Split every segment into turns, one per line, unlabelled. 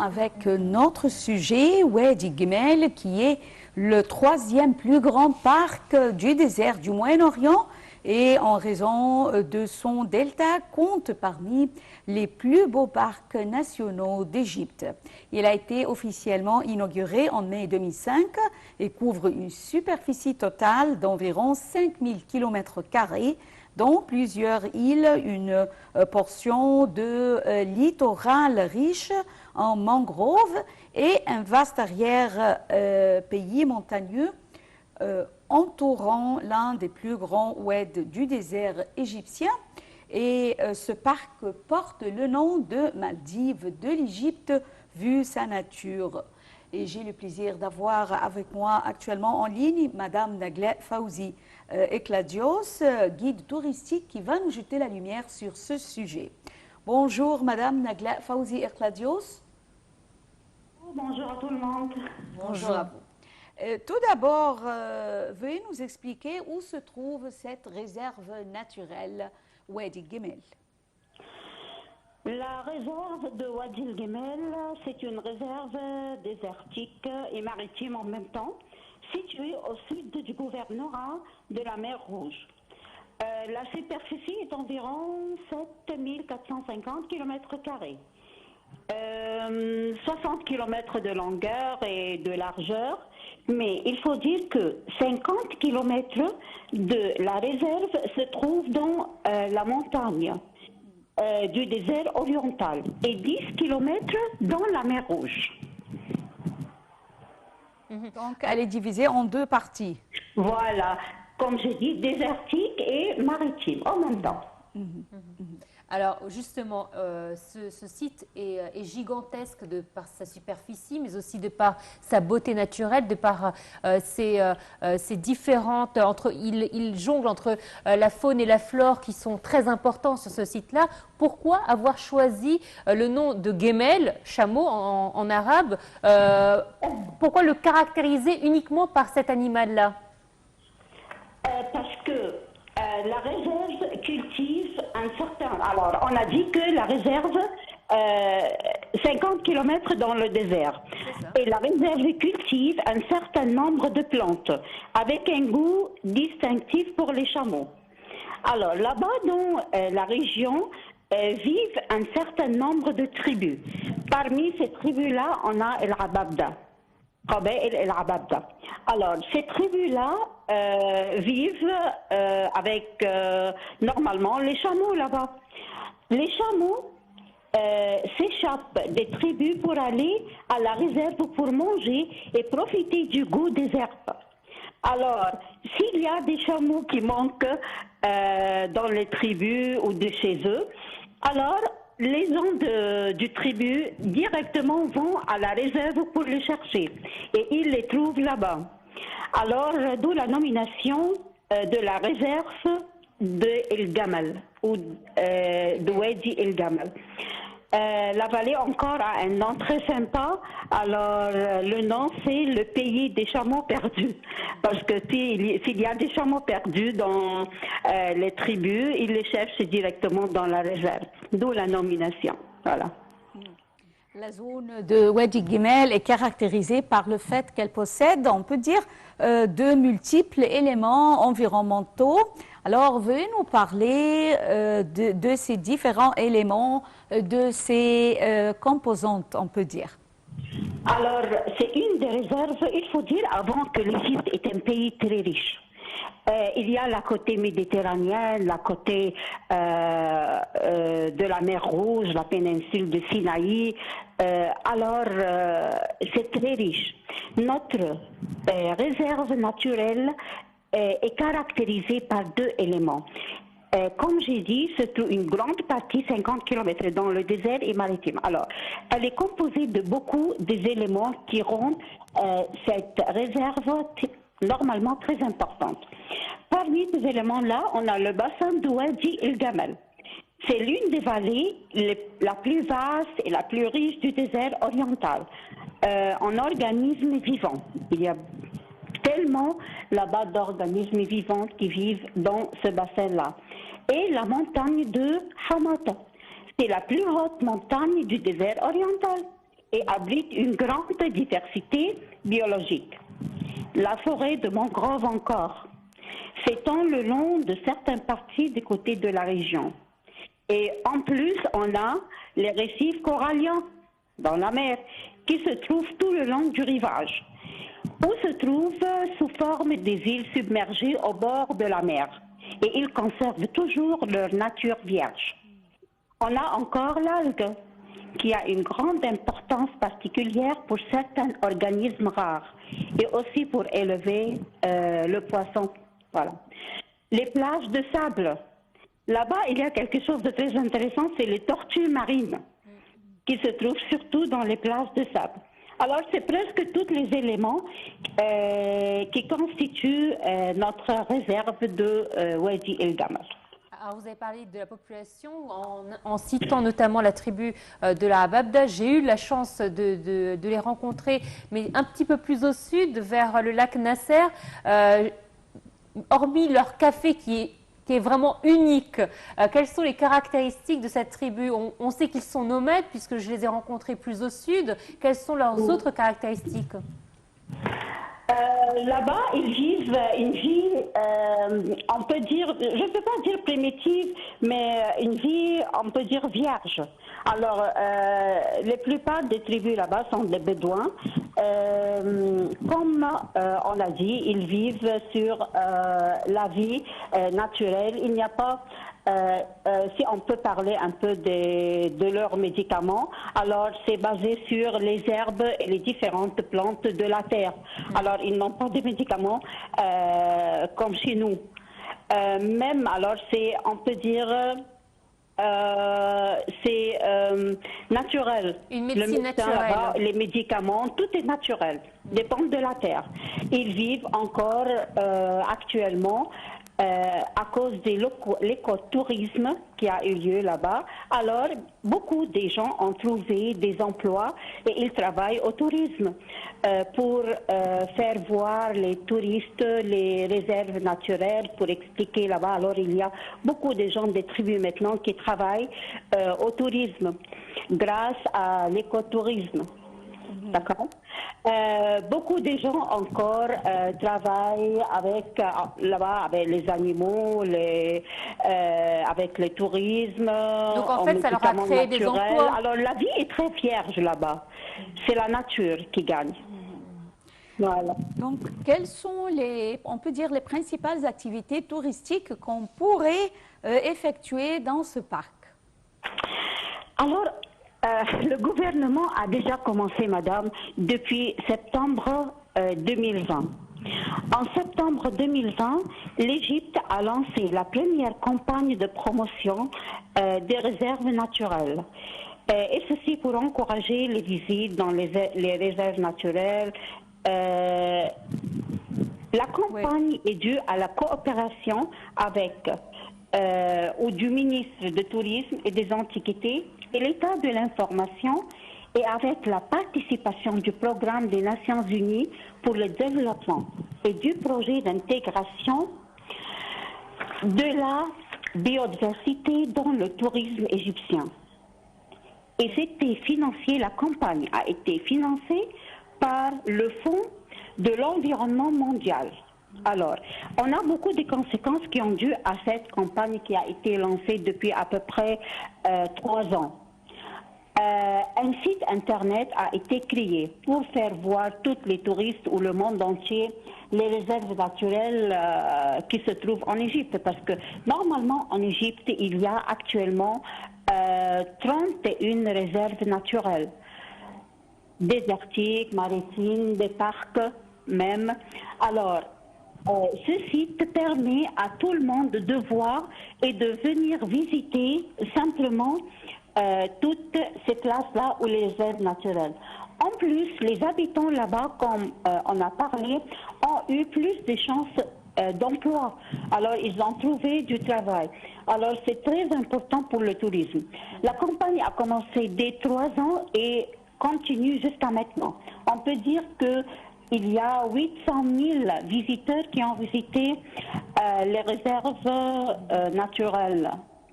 avec notre sujet, Wadi Gimel, qui est le troisième plus grand parc du désert du Moyen-Orient et en raison de son delta compte parmi les plus beaux parcs nationaux d'Égypte. Il a été officiellement inauguré en mai 2005 et couvre une superficie totale d'environ 5000 km², dont plusieurs îles, une portion de littoral riche en mangroves et un vaste arrière-pays montagneux entourant l'un des plus grands oueds du désert égyptien. Et ce parc porte le nom de Maldives de l'Égypte, vu sa nature. Et j'ai le plaisir d'avoir avec moi actuellement en ligne Madame Nagla Fawzi Ekladios, guide touristique qui va nous jeter la lumière sur ce sujet. Bonjour Madame Nagla Fawzi Ekladios.
Bonjour à tout le monde.
Bonjour à vous. Tout d'abord, veuillez nous expliquer où se trouve cette réserve naturelle Wadi Gimel.
La réserve de Wadi Gimel, c'est une réserve désertique et maritime en même temps, située au sud du gouvernorat de la mer Rouge. La superficie est environ 7450 km². 60 km de longueur et de largeur, mais il faut dire que 50 km de la réserve se trouve dans la montagne du désert oriental et 10 km dans la mer Rouge.
Donc, elle est divisée en deux parties.
Voilà, comme j'ai dit, désertique et maritime en même temps.
Alors justement, ce site est gigantesque de par sa superficie, mais aussi de par sa beauté naturelle, de par ses différentes... il jongle entre la faune et la flore qui sont très importants sur ce site-là. Pourquoi avoir choisi le nom de Gemel, chameau en arabe? Pourquoi le caractériser uniquement par cet animal-là?
Parce que la réserve cultive un certain... Alors, on a dit que la réserve, 50 km dans le désert. Et la réserve cultive un certain nombre de plantes, avec un goût distinctif pour les chameaux. Alors, là-bas, dans la région, vivent un certain nombre de tribus. Parmi ces tribus-là, on a El Ababda. Alors, ces tribus-là vivent avec normalement les chameaux là-bas. Les chameaux s'échappent des tribus pour aller à la réserve pour manger et profiter du goût des herbes. Alors, s'il y a des chameaux qui manquent dans les tribus ou de chez eux, alors les gens du tribu directement vont à la réserve pour les chercher et ils les trouvent là-bas. Alors, d'où la nomination de la réserve de El Gamal ou de Wadi El Gamal. La vallée encore a un nom très sympa. Alors, le nom, c'est le pays des chameaux perdus. Parce que s'il y a des chameaux perdus dans les tribus, ils les cherchent directement dans la réserve. D'où la nomination. Voilà.
La zone de Wadi Gimel est caractérisée par le fait qu'elle possède, on peut dire, de multiples éléments environnementaux. Alors, veuillez nous parler de ces différents éléments, de ces composantes, on peut dire.
Alors, c'est une des réserves, il faut dire, avant que l'Égypte est un pays très riche. Il y a la côté méditerranéenne, la côté de la mer Rouge, la péninsule de Sinaï. Alors, c'est très riche. Notre réserve naturelle est caractérisée par deux éléments. Comme j'ai dit, c'est une grande partie, 50 km dans le désert et maritime. Alors, elle est composée de beaucoup des éléments qui rendent cette réserve normalement très importante. Parmi ces éléments-là, on a le bassin de Wadi El Gamal. C'est l'une des vallées la plus vaste et la plus riche du désert oriental en organismes vivants. Il y a tellement là-bas d'organismes vivants qui vivent dans ce bassin-là. Et la montagne de Hamata. C'est la plus haute montagne du désert oriental. et abrite une grande diversité biologique. La forêt de mangrove encore s'étend le long de certaines parties des côtés de la région. Et en plus, on a les récifs coralliens dans la mer qui se trouvent tout le long du rivage, où se trouvent sous forme des îles submergées au bord de la mer. Et ils conservent toujours leur nature vierge. On a encore l'algue, qui a une grande importance particulière pour certains organismes rares et aussi pour élever le poisson. Voilà. Les plages de sable. Là-bas, il y a quelque chose de très intéressant, c'est les tortues marines qui se trouvent surtout dans les plages de sable. Alors, c'est presque tous les éléments qui constituent notre réserve de Wadi El Gamal.
Alors, vous avez parlé de la population en citant notamment la tribu de la Hababda. J'ai eu la chance de les rencontrer, mais un petit peu plus au sud, vers le lac Nasser. Hormis leur café qui est vraiment unique, quelles sont les caractéristiques de cette tribu? On sait qu'ils sont nomades puisque je les ai rencontrés plus au sud. Quelles sont leurs autres caractéristiques?
Là-bas, ils vivent une vie, on peut dire, je ne peux pas dire primitive, mais une vie, on peut dire vierge. Alors, la plupart des tribus là-bas sont des bédouins. Comme on a dit, ils vivent sur la vie naturelle. Il n'y a pas... si on peut parler un peu de leurs médicaments, alors c'est basé sur les herbes et les différentes plantes de la terre. Alors ils n'ont pas de médicaments comme chez nous. Même alors c'est, on peut dire, c'est naturel.
Une médecine naturelle.
Les médicaments, tout est naturel, dépend de la terre. Ils vivent encore actuellement à cause de l'écotourisme qui a eu lieu là-bas. Alors, beaucoup de gens ont trouvé des emplois et ils travaillent au tourisme pour faire voir les touristes les réserves naturelles, pour expliquer là-bas. Alors, il y a beaucoup de gens des tribus maintenant qui travaillent au tourisme grâce à l'écotourisme. D'accord. Beaucoup de gens encore travaillent avec là-bas avec les animaux, avec le tourisme.
Donc en fait, ça leur a créé des emplois.
Alors la vie est très vierge là-bas. C'est la nature qui gagne. Voilà.
Donc, quelles sont on peut dire, les principales activités touristiques qu'on pourrait effectuer dans ce parc?
Alors, le gouvernement a déjà commencé, madame, depuis septembre 2020. En septembre 2020, l'Égypte a lancé la première campagne de promotion des réserves naturelles. Et ceci pour encourager les visites dans les réserves naturelles. La campagne est due à la coopération avec ou du ministre du Tourisme et des Antiquités et l'État de l'information et avec la participation du programme des Nations Unies pour le développement et du projet d'intégration de la biodiversité dans le tourisme égyptien. Et c'était financé, la campagne a été financée par le Fonds de l'environnement mondial. Alors, on a beaucoup de conséquences qui ont dû à cette campagne qui a été lancée depuis à peu près 3 ans. Un site internet a été créé pour faire voir tous les touristes ou le monde entier les réserves naturelles qui se trouvent en Égypte. Parce que normalement en Égypte, il y a actuellement 31 réserves naturelles, désertiques, maritimes, des parcs même. Alors, ce site permet à tout le monde de voir et de venir visiter simplement toutes ces places-là ou les réserves naturelles. En plus, les habitants là-bas, comme on a parlé, ont eu plus de chances d'emploi. Alors, ils ont trouvé du travail. Alors, c'est très important pour le tourisme. La campagne a commencé dès 3 ans et continue jusqu'à maintenant. On peut dire que il y a 800 000 visiteurs qui ont visité les réserves naturelles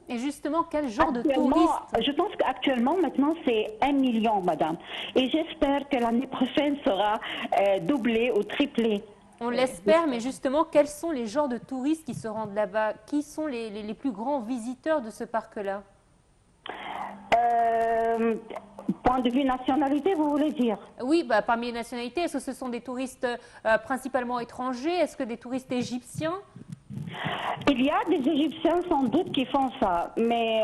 Et justement, quel genre de
Actuellement,
touristes?
je pense qu'actuellement, maintenant, c'est 1 million, madame. Et j'espère que l'année prochaine sera doublée ou triplée.
On l'espère, mais justement, quels sont les genres de touristes qui se rendent là-bas? Qui sont les plus grands visiteurs de ce parc-là?
Point de vue nationalité, vous voulez dire?
Oui, bah, parmi les nationalités, est-ce que ce sont des touristes principalement étrangers? Est-ce que des touristes égyptiens?
Il y a des Égyptiens sans doute qui font ça, mais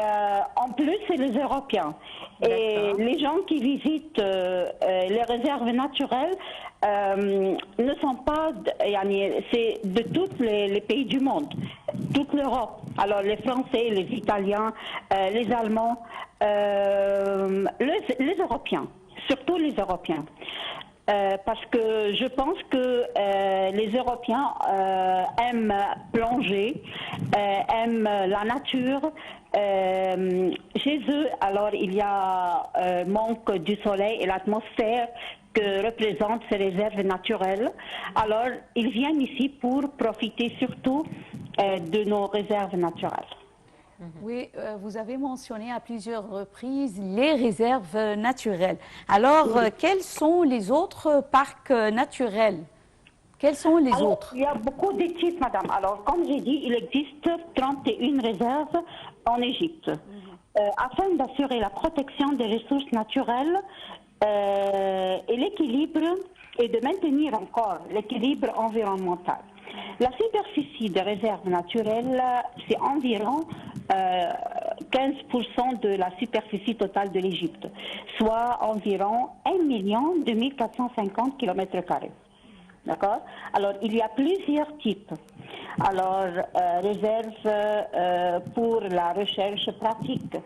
en plus c'est les Européens. Et les gens qui visitent les réserves naturelles ne sont pas, c'est de tous les pays du monde, toute l'Europe. Alors les Français, les Italiens, les Allemands, les Européens, surtout les Européens. Parce que je pense que les Européens aiment plonger, aiment la nature. Chez eux, alors il y a manque du soleil et l'atmosphère que représentent ces réserves naturelles. Alors ils viennent ici pour profiter surtout de nos réserves naturelles.
Oui, vous avez mentionné à plusieurs reprises les réserves naturelles. Alors, quels sont les autres parcs naturels? Quels sont les autres?
Il y a beaucoup de types, madame. Alors, comme j'ai dit, il existe 31 réserves en Égypte. Afin d'assurer la protection des ressources naturelles et l'équilibre, et de maintenir encore l'équilibre environnemental. La superficie des réserves naturelles, c'est environ 15% de la superficie totale de l'Égypte, soit environ 1 2450 km². D'accord? Alors, il y a plusieurs types. Alors, réserves pour la recherche pratique,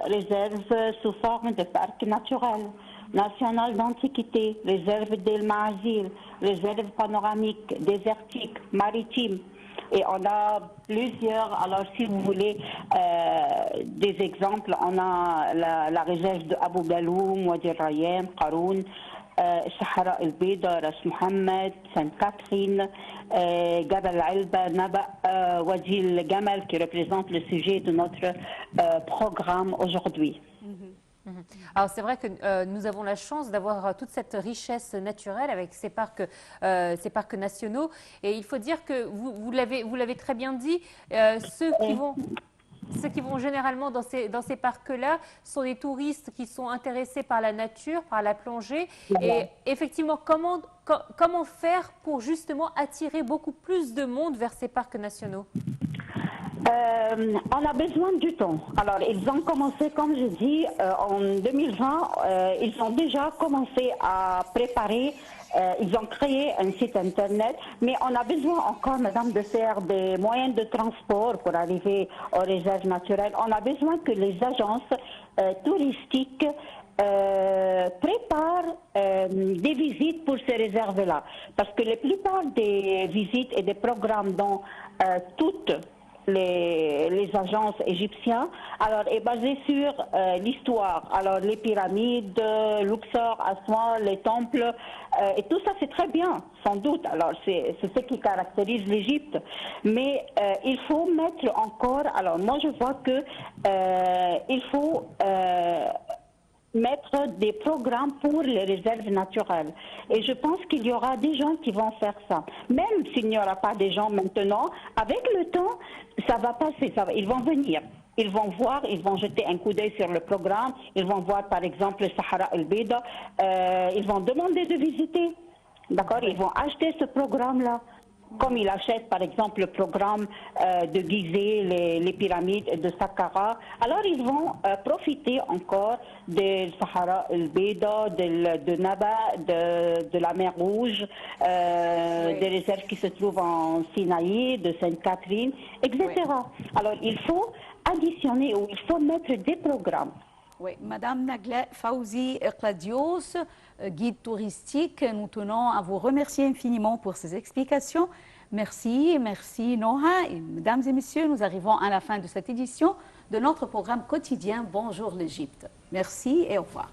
réserves sous forme de parc naturel, national d'antiquité, réserve d'El Maazil, réserve panoramique, désertique, maritime. Et on a plusieurs, alors si vous voulez des exemples, on a la réserve de Abu Galoum, Wadi Rayem, Qaroun, Sahara El Bida, Ras Mohammed, Sainte-Catherine, Gabal Alba, Naba, Wadi El Gamal, qui représente le sujet de notre programme aujourd'hui.
Alors c'est vrai que nous avons la chance d'avoir toute cette richesse naturelle avec ces parcs nationaux. Et il faut dire que vous l'avez très bien dit, ceux qui vont généralement dans ces parcs-là sont des touristes qui sont intéressés par la nature, par la plongée. Et effectivement, comment faire pour justement attirer beaucoup plus de monde vers ces parcs nationaux?
On a besoin du temps. Alors, ils ont commencé, comme je dis, en 2020, ils ont déjà commencé à préparer, ils ont créé un site internet, mais on a besoin encore, madame, de faire des moyens de transport pour arriver aux réserves naturelles. On a besoin que les agences touristiques préparent des visites pour ces réserves-là. Parce que la plupart des visites et des programmes dans toutes les agences égyptiennes, alors est basé sur l'histoire. Alors les pyramides, Luxor, Aswan, les temples, et tout ça c'est très bien, sans doute. Alors c'est ce qui caractérise l'Égypte. Mais il faut mettre encore, alors moi je vois que il faut mettre des programmes pour les réserves naturelles. Et je pense qu'il y aura des gens qui vont faire ça. Même s'il n'y aura pas des gens maintenant, avec le temps, ça va passer, ils vont venir. Ils vont voir, ils vont jeter un coup d'œil sur le programme, ils vont voir par exemple le Sahara El Bida, ils vont demander de visiter. D'accord? Ils vont acheter ce programme-là. Comme ils achètent par exemple le programme de Gizeh, les pyramides de Saqqara, alors ils vont profiter encore de Sahara El Bida, de Naba, de la mer Rouge, des réserves qui se trouvent en Sinaï, de Sainte-Catherine, etc. Alors il faut additionner ou il faut mettre des programmes.
Oui, Madame Nagla Fawzi Kladios, guide touristique, nous tenons à vous remercier infiniment pour ces explications. Merci, merci Noha. Et mesdames et messieurs, nous arrivons à la fin de cette édition de notre programme quotidien Bonjour l'Égypte. Merci et au revoir.